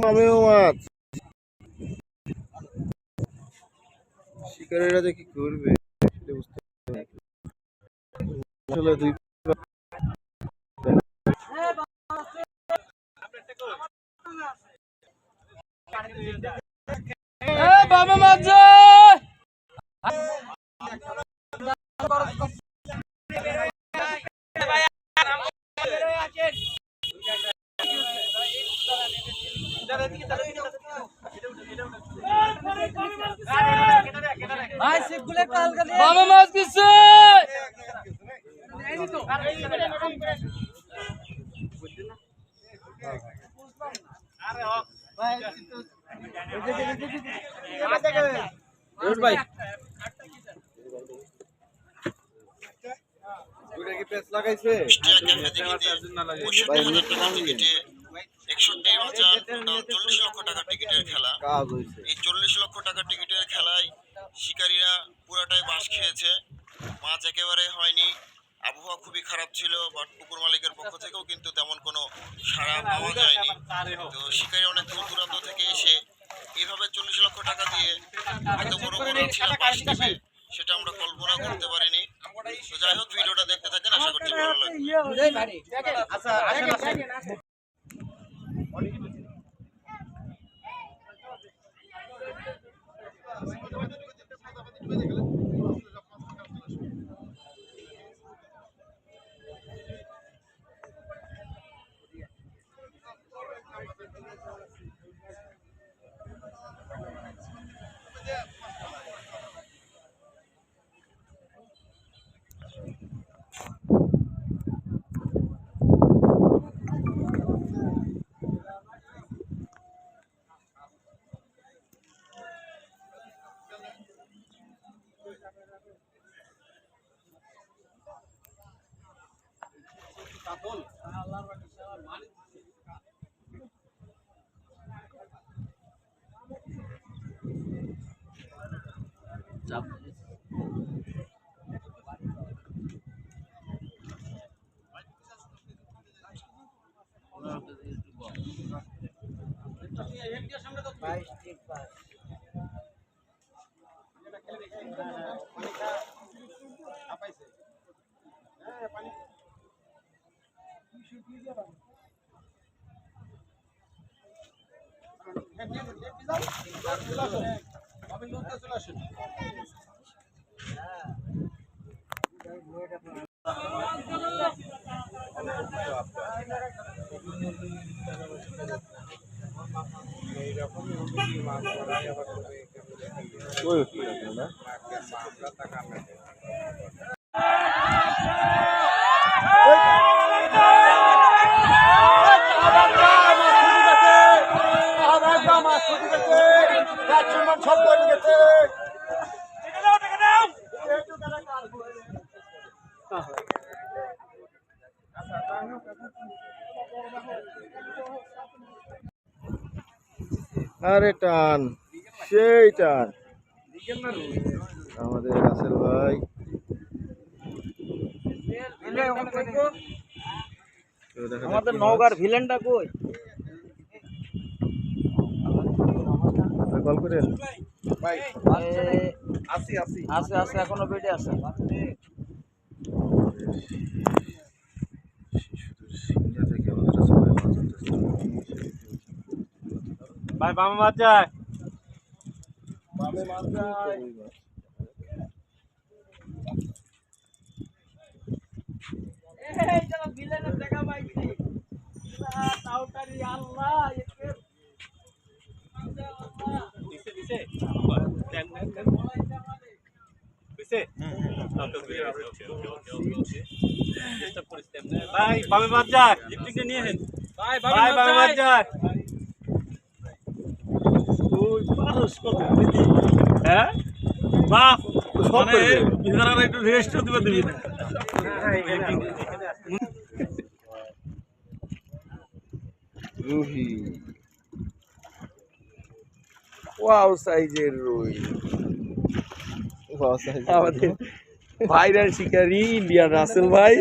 আমিও মাছ শিকারীরা যে কি করবে সেটা বুঝতে আসলে দুই বাবা মাছ বাবা মাছ দিচ্ছে ভাই লাগাইছে 40 লক্ষ টাকার টিকিটের খেলা। এই 40 লক্ষ টাকার টিকিটের খেলায় শিকারীরা পুরাটাই বাস খেয়েছে, মাছ একেবারে হয়নি। আবহাওয়া খুবই খারাপ ছিল, বাট পুকুর মালিকের পক্ষ থেকেও কিন্তু তেমন কোনো সাড়া পাওয়া যায়নি। তো শিকারী অনেক দূর দূরান্ত থেকে এসে এইভাবে 40 লক্ষ টাকা দিয়ে এত বড় বড় বাস নেবে সেটা আমরা কল্পনা করতে পারিনি। তো যাই হোক, ভিডিওটা দেখতে থাকেন, আশা করছি ভালো লাগবে। আরে টান, সেই টান আমাদের রাসেল ভাই। আমাদের নওগাঁর ভিলেনটা কই? কল করেন ভাই, আছে এখনো বেডে আছে। ভাই বামে মাছ যায়, বামে মাছ যায়। এই যারা ভিলেনের দেখা পাইছি তাওটারি আল্লাহ একে দিছে দিছে দেন দেন দেন দিছে চেষ্টা করিস তেমনে। ভাই বামে মাছ যায়, জিপটিকে নিয়ে হেন। ভাই বামে মাছ যায়। ওই পারস কত দিদি, হ্যাঁ বাপ মানে বিহারার একটু রেস্ট দিবে দিবি না। রুহি ওয়াও সাইজের রুই, আমাদের ভাইরাল শিকারী ইন্ডিয়ান রাসেল ভাই।